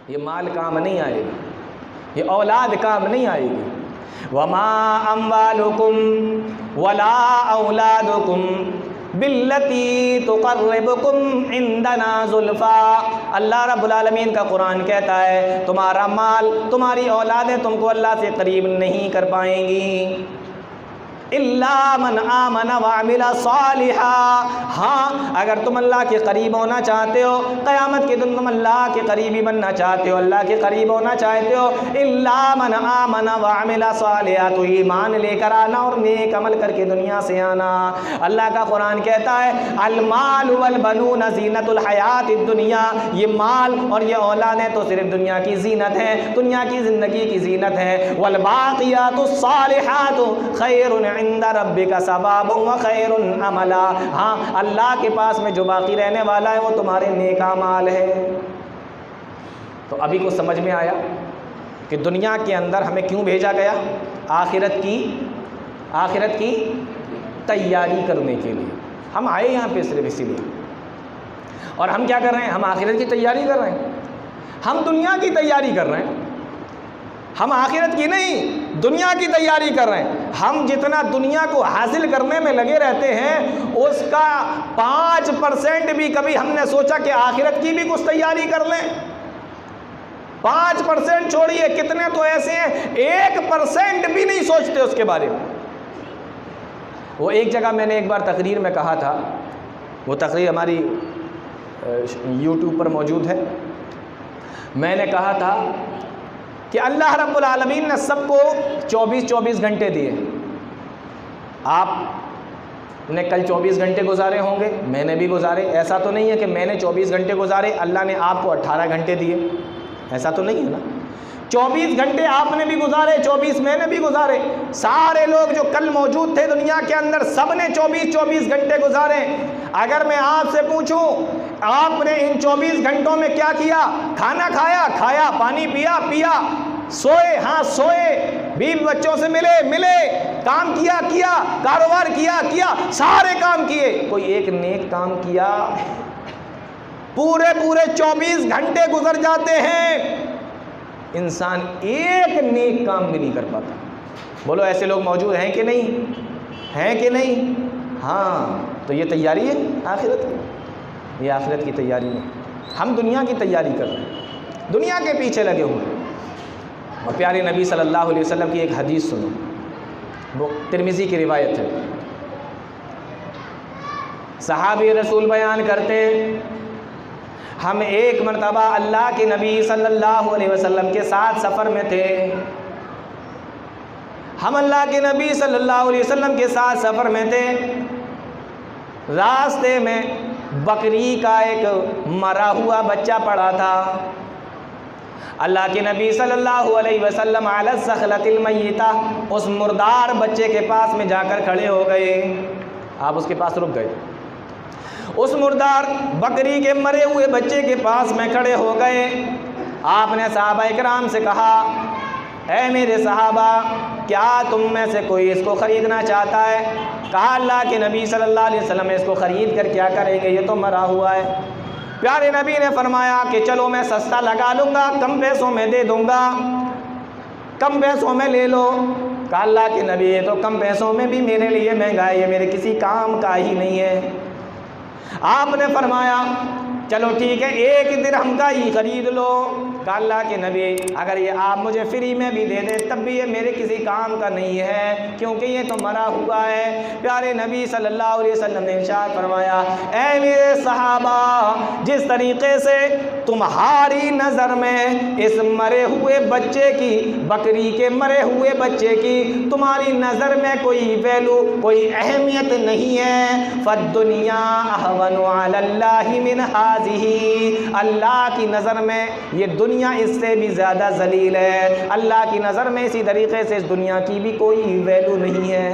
ये माल काम नहीं आएगा, ये औलाद काम नहीं आएगी। वमा अम्वालुकुम वला औलादुकुम बिल्लती तुक़र्रिबुकुम इंदना ज़ुल्फ़ा। अल्लाह रब्बुल आलमीन का कुरान कहता है तुम्हारा माल, तुम्हारी औलादें तुमको अल्लाह से करीब नहीं कर पाएंगी। इल्ला मन आमन व अमिला सालिहा। हाँ, अगर तुम अल्लाह के करीब होना चाहते हो, क़यामत के दिन तुम अल्लाह के करीबी बनना चाहते हो, अल्लाह के करीब होना चाहते हो, इल्ला मन आमन व अमिला सालिहा, तो ईमान लेकर आना और नेक अमल करके दुनिया से आना। अल्लाह का कुरान कहता है अल माल वल बनून ज़ीनतुल हयातिद दुनिया, ये माल और ये औलादें तो सिर्फ दुनिया की जीनत है, दुनिया की ज़िंदगी की जीनत है। वल बाक़ियातुस सालिहातु खैरुन इंदा रब्बिका सवाबुन व खैरुन अमला। हाँ, अल्लाह के पास में जो बाकी रहने वाला है वो तुम्हारे नेक अमाल है। तो अभी को समझ में आया कि दुनिया के अंदर हमें क्यों भेजा गया? आखिरत की तैयारी करने के लिए हम आए यहाँ पे, सिर्फ इसीलिए। और हम क्या कर रहे हैं? हम आखिरत की तैयारी कर रहे हैं, हम दुनिया की तैयारी कर रहे हैं। हम आखिरत की नहीं, दुनिया की तैयारी कर रहे हैं। हम जितना दुनिया को हासिल करने में लगे रहते हैं उसका 5% भी कभी हमने सोचा कि आखिरत की भी कुछ तैयारी कर लें। 5% छोड़िए, कितने तो ऐसे हैं 1% भी नहीं सोचते उसके बारे में। वो एक जगह मैंने एक बार तकरीर में कहा था, वो तकरीर हमारी YouTube पर मौजूद है। मैंने कहा था कि अल्लाह रब्बुल आलमीन ने सबको 24-24 घंटे दिए। आपने कल 24 घंटे गुजारे होंगे, मैंने भी गुजारे। ऐसा तो नहीं है कि मैंने 24 घंटे गुजारे, अल्लाह ने आपको 18 घंटे दिए, ऐसा तो नहीं है ना। 24 घंटे आपने भी गुजारे, 24 मैंने भी गुजारे। सारे लोग जो कल मौजूद थे दुनिया के अंदर, सब ने 24-24 घंटे गुजारे। अगर मैं आपसे पूछूं आपने इन 24 घंटों में क्या किया? खाना खाया, पानी पिया, सोए, हाँ सोए, बीवी बच्चों से मिले, काम किया, कारोबार किया, सारे काम किए, कोई एक नेक काम किया? पूरे 24 घंटे गुजर जाते हैं, इंसान एक नेक काम भी नहीं कर पाता। बोलो ऐसे लोग मौजूद हैं कि नहीं? हैं कि नहीं? हाँ, तो ये तैयारी है आखिरत की, ये आखिरत की तैयारी है। हम दुनिया की तैयारी कर रहे हैं, दुनिया के पीछे लगे हुए हैं। और प्यारे नबी सल्लल्लाहु अलैहि वसल्लम की एक हदीस सुनो, वो तिरमिज़ी की रिवायत है। सहाबी रसूल बयान करते हम एक मरतबा अल्लाह के नबी सल्लल्लाहु अलैहि वसल्लम के साथ सफ़र में थे। हम अल्लाह के नबी सल्लल्लाहु अलैहि वसल्लम के साथ सफ़र में थे। रास्ते में बकरी का एक मरा हुआ बच्चा पड़ा था। अल्लाह के नबी सल्लल्लाहु अलैहि वसल्लम अला सखलतिल मय्यिता, उस मुर्दार बच्चे के पास में जाकर खड़े हो गए। आप उसके पास रुक गए, उस मुर्दार बकरी के मरे हुए बच्चे के पास में खड़े हो गए। आपने सहाबा इकराम से कहा, ऐ मेरे सहाबा, क्या तुम में से कोई इसको ख़रीदना चाहता है? कहा अल्लाह के नबी सल्लल्लाहु अलैहि वसल्लम इसको ख़रीद कर क्या करेंगे, ये तो मरा हुआ है। प्यारे नबी ने फरमाया कि चलो मैं सस्ता लगा लूँगा, कम पैसों में दे दूँगा, कम पैसों में ले लो। कहा अल्लाह के नबी ये तो कम पैसों में भी मेरे लिए महंगा है, ये मेरे किसी काम का ही नहीं है। आपने फरमाया चलो ठीक है, 1 दिरहम का ही ख़रीद लो। कहा अल्लाह के नबी अगर ये आप मुझे फ्री में भी दे दें तब भी ये मेरे किसी काम का नहीं है, क्योंकि ये तो मरा हुआ है। प्यारे नबी सल्लल्लाहु अलैहि वसल्लम ने इरशाद फरमाया, ऐ मेरे सहाबा, जिस तरीक़े से तुम्हारी नज़र में इस मरे हुए बच्चे की, बकरी के मरे हुए बच्चे की तुम्हारी नज़र में कोई वैल्यू, कोई अहमियत नहीं है, फद्दुनिया अहवनु अलल्लाहि मिन हाज़िही, अल्लाह की नज़र में ये दुनिया इससे भी ज़्यादा ज़लील है। अल्लाह की नज़र में इसी तरीक़े से इस दुनिया की भी कोई वैल्यू नहीं है,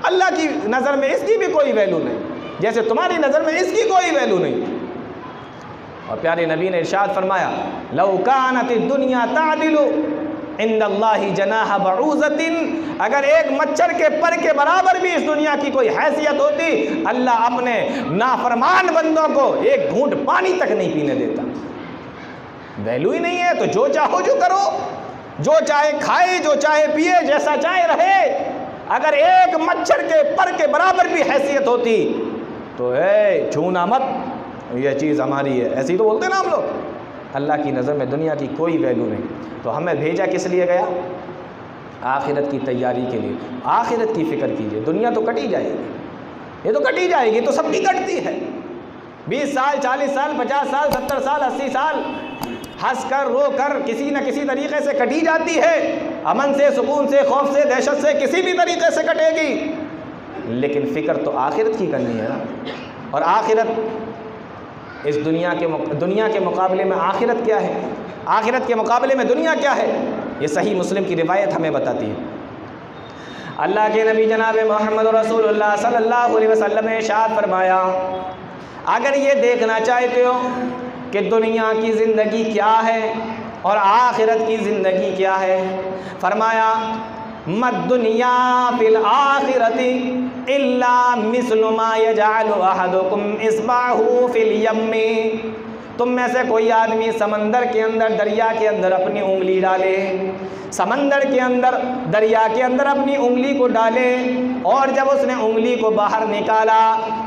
अल्लाह की नज़र में इसकी भी कोई वैल्यू नहीं, जैसे तुम्हारी नज़र में इसकी कोई वैल्यू नहीं। और प्यारे नबी ने इरशाद फरमाया, लौ कानतिद दुनिया तादिलु इंदल्लाहि जनाह बऊज़तिन, अगर एक मच्छर के पर के बराबर भी इस दुनिया की कोई हैसियत होती, अल्लाह अपने नाफरमान बंदों को एक घूंट पानी तक नहीं पीने देता। वैल्यू ही नहीं है तो जो चाहो जो करो, जो चाहे खाए, जो चाहे पिए, जैसा चाहे रहे। अगर एक मच्छर के पर के बराबर भी हैसियत होती तो है छूना मत, यह चीज़ हमारी है, ऐसे ही तो बोलते ना हम लोग। अल्लाह की नज़र में दुनिया की कोई वैल्यू नहीं। तो हमें भेजा किस लिए गया? आखिरत की तैयारी के लिए। आखिरत की फ़िक्र कीजिए। दुनिया तो कटी जाएगी, ये तो कटी जाएगी, तो सबकी कटती है। 20 साल, 40 साल, 50 साल, 70 साल, 80 साल हंस कर रो कर किसी न किसी तरीके से कटी जाती है। अमन से, सुकून से, खौफ से, दहशत से, किसी भी तरीके से कटेगी। लेकिन फ़िक्र तो आखिरत की करनी है ना। और आखिरत इस दुनिया के मुकाबले में आखिरत क्या है? आखिरत के मुकाबले में दुनिया क्या है? ये सही मुस्लिम की रिवायत हमें बताती है। अल्लाह के नबी जनाब मोहम्मद रसूलुल्लाह सल्लल्लाहु अलैहि वसल्लम ने इरशाद फरमाया, अगर ये देखना चाहते हो कि दुनिया की ज़िंदगी क्या है और आखिरत की ज़िंदगी क्या है, फरमाया मद दुनिया फिल आखिरति इल्ला मिस्लु मा यजअलु अहदुकुम इस्बाहु फिल यम्मी। तुम में से कोई आदमी समंदर के अंदर, दरिया के अंदर अपनी उंगली डाले, समंदर के अंदर, दरिया के अंदर अपनी उंगली को डाले, और जब उसने उंगली को बाहर निकाला,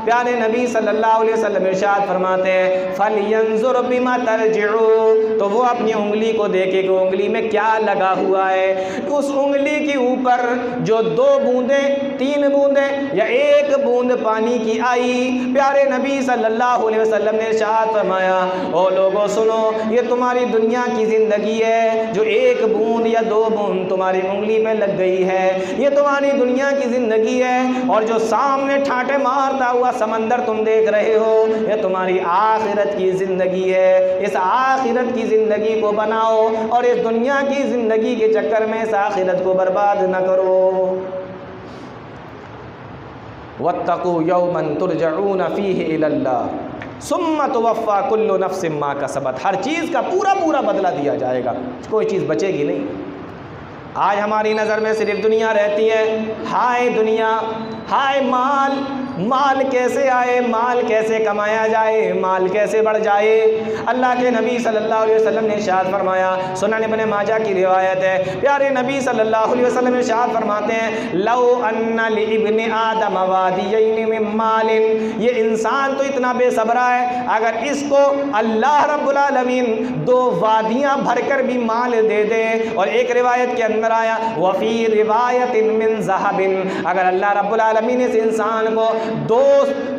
प्यारे नबी सल्लल्लाहु अलैहि वसल्लम इरशाद फरमाते हैं फलयंजुर बिमा तरजिउ, तो वो अपनी उंगली को देखे कि उंगली में क्या लगा हुआ है। उस उंगली के ऊपर जो 2 बूंदें, 3 बूंदें या 1 बूंद पानी की आई, प्यारे नबी सल्लल्लाहु अलैहि वसल्लम ने इरशाद फरमाया, ओ लोगों सुनो, ये तुम्हारी दुनिया की ज़िंदगी है, जो 1 बूंद या 2 बूंद तुम्हारी उंगली पे लग गई है, ये तुम्हारी दुनिया की ज़िंदगी है। और जो सामने ठाटे मारता हुआ समंदर तुम देख रहे हो, ये तुम्हारी आखिरत की ज़िंदगी है। इस आखिरत की ज़िंदगी को बनाओ और इस दुनिया की ज़िंदगी के चक्कर में इस आखिरत को बर्बाद न करो। वत्तकू यौमन तुरजऊन फीहि इलल्लाह सुम्मा तुवफ़्फ़ा कुल्लु नफ्सिम मा कसबत। हर चीज़ का पूरा पूरा बदला दिया जाएगा, कोई चीज़ बचेगी नहीं। आज हमारी नज़र में सिर्फ दुनिया रहती है। हाय दुनिया, हाय माल, माल कैसे आए, माल कैसे कमाया जाए, माल कैसे बढ़ जाए। अल्लाह के नबी सल्लल्लाहु अलैहि वसल्लम ने इरशाद फरमाया, सुनन इब्न माजा की रिवायत है, प्यारे नबी सल्लल्लाहु अलैहि वसल्लम इरशाद फरमाते हैं लौ अन्ना लिइब्नि आदम वादियैन मिन मालिन, ये इंसान तो इतना बेसब्रा है, अगर इसको अल्लाह रब्बुल आलमीन 2 वादियाँ भरकर भी माल दे दे। और एक रिवायत के अंदर आया वफ़ी रिवायतिन मिन ज़हबिन, अगर अल्लाह रब्बुल आलमीन इस इंसान को 2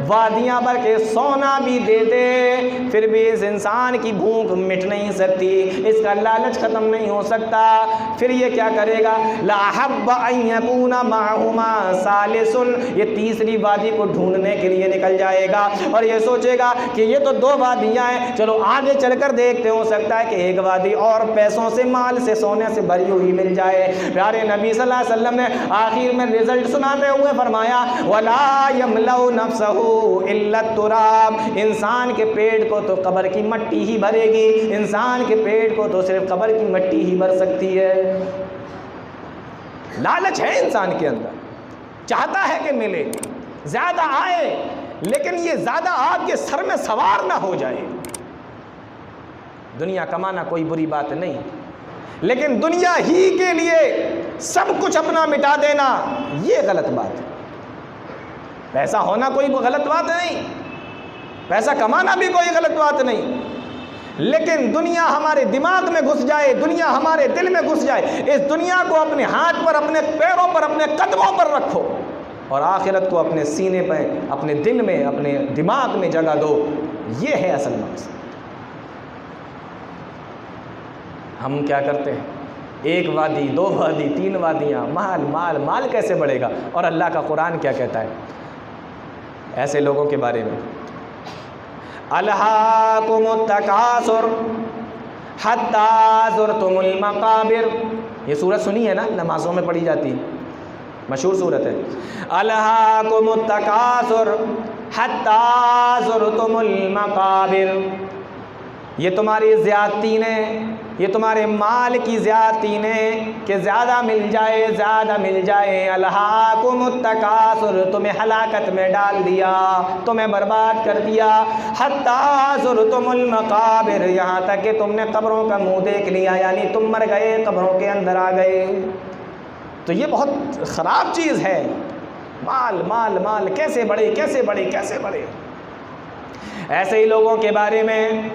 वादियाँ भर के सोना भी दे दे, फिर भी इस इंसान की भूख मिट नहीं सकती, इसका लालच ख़त्म नहीं हो सकता। फिर ये क्या करेगा, ला हब्बा अन यकूना माहुमा सालिसुन, ये तीसरी वादी को ढूंढने के लिए निकल जाएगा और ये सोचेगा कि ये तो 2 वादियाँ हैं, चलो आगे चलकर देखते, हो सकता है कि एक वादी और पैसों से, माल से, सोने से भरी हुई मिल जाए। प्यारे नबी सल्लल्लाहु अलैहि वसल्लम ने आखिर में रिजल्ट सुनाते हुए फरमाया वला यमलउ नफ्सहु इल्ला तुराब, इंसान के पेट को तो कब्र की मट्टी ही भरेगी, इंसान के पेट को तो सिर्फ कब्र की मट्टी ही भर सकती है। लालच है इंसान के अंदर, चाहता है कि मिले, ज़्यादा आए, लेकिन ये ज़्यादा आपके सर में सवार ना हो जाए। दुनिया कमाना कोई बुरी बात नहीं, लेकिन दुनिया ही के लिए सब कुछ अपना मिटा देना, ये गलत बात है। पैसा होना कोई गलत बात नहीं, पैसा कमाना भी कोई गलत बात नहीं, लेकिन दुनिया हमारे दिमाग में घुस जाए, दुनिया हमारे दिल में घुस जाए, इस दुनिया को अपने हाथ पर, अपने पैरों पर, अपने कदमों पर रखो और आखिरत को अपने सीने पर, अपने दिल में, अपने दिमाग में जगह दो। ये है असल मकसद। हम क्या करते हैं, 1 वादी, 2 वादी, 3 वादियाँ, माल माल माल कैसे बढ़ेगा। और अल्लाह का कुरान क्या कहता है ऐसे लोगों के बारे में, अलहाकुमुत तकासुर हत्ता ज़ुरतुमुल मकाबिर। ये सूरत सुनी है ना, नमाज़ों में पढ़ी जाती है, मशहूर सूरत है। अलहाकुमुत तकासुर हत्ता ज़ुरतुमुल मकाबिर, ये तुम्हारी ज़्यादती ने, ये तुम्हारे माल की ज़्यादती ने कि ज़्यादा मिल जाए, ज़्यादा मिल जाए। अलहाकुमुत तकासुर, तुम्हें हलाकत में डाल दिया, तुम्हें बर्बाद कर दिया। हत्ता ज़ुरतुमुल मकाबिर, यहाँ तक कि तुमने कब्रों का मुंह देख लिया, यानी तुम मर गए, कब्रों के अंदर आ गए। तो ये बहुत ख़राब चीज़ है। माल माल माल कैसे बढ़े, कैसे बढ़े, कैसे बढ़े। ऐसे ही लोगों के बारे में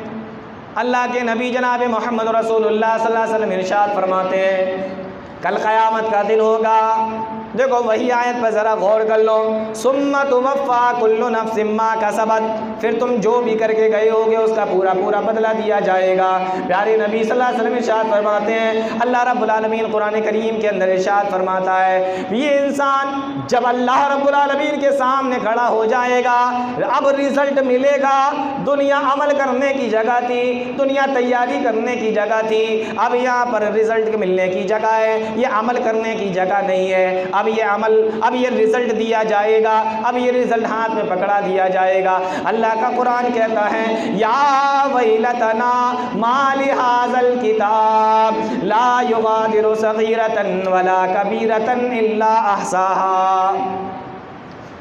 अल्लाह के नबी जनाब मोहम्मद रसूलुल्लाह सल्लल्लाहु अलैहि वसल्लम इरशाद फरमाते हैं, कल क़यामत का दिन होगा। देखो वही आयत पर ज़रा गौर कर लो। सुम्मा तुवफ़्फ़ा कुल्लु नफ्सिम मा कसबत, फिर तुम जो भी करके गए होगे उसका पूरा पूरा बदला दिया जाएगा। प्यारे नबी सल्लल्लाहु अलैहि वसल्लम इरशाद फरमाते हैं, अल्लाह रब्बुल आलमीन कुरान करीम के अंदर इरशाद फरमाता है, ये इंसान जब अल्लाह रब्बुल आलमीन के सामने खड़ा हो जाएगा, अब रिज़ल्ट मिलेगा। दुनिया अमल करने की जगह थी, दुनिया तैयारी करने की जगह थी, अब यहाँ पर रिज़ल्ट मिलने की जगह है, ये अमल करने की जगह नहीं है। अब ये रिज़ल्ट दिया जाएगा, अब ये रिज़ल्ट हाथ में पकड़ा दिया जाएगा। अल्लाह का कुरान कहता है, या वैलतना माली हाज़ल किताब ला युगादिरु सगीरतन वला कबीरतन इल्ला अहसाहा।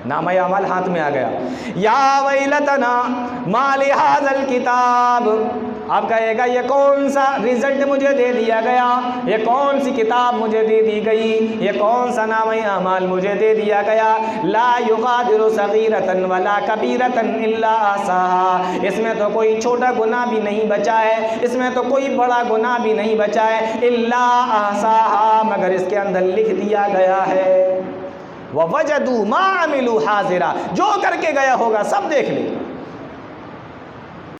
नाम अमल हाथ में आ गया। या वैलतना माली हाज़ल किताब, अब कहेगा ये कौन सा रिज़ल्ट मुझे दे दिया गया, ये कौन सी किताब मुझे दे दी गई, ये कौन सा नाम अमाल मुझे दे दिया गया। ला युगादिरु सगीरतन वला कबीरतन इल्ला अहसाहा, इसमें तो कोई छोटा गुनाह भी नहीं बचा है, इसमें तो कोई बड़ा गुनाह भी नहीं बचा है। इल्ला अहसाहा, मगर इसके अंदर लिख दिया गया है। ववजदू मा अमिलू हाज़िरा, जो करके गया होगा सब देख ले।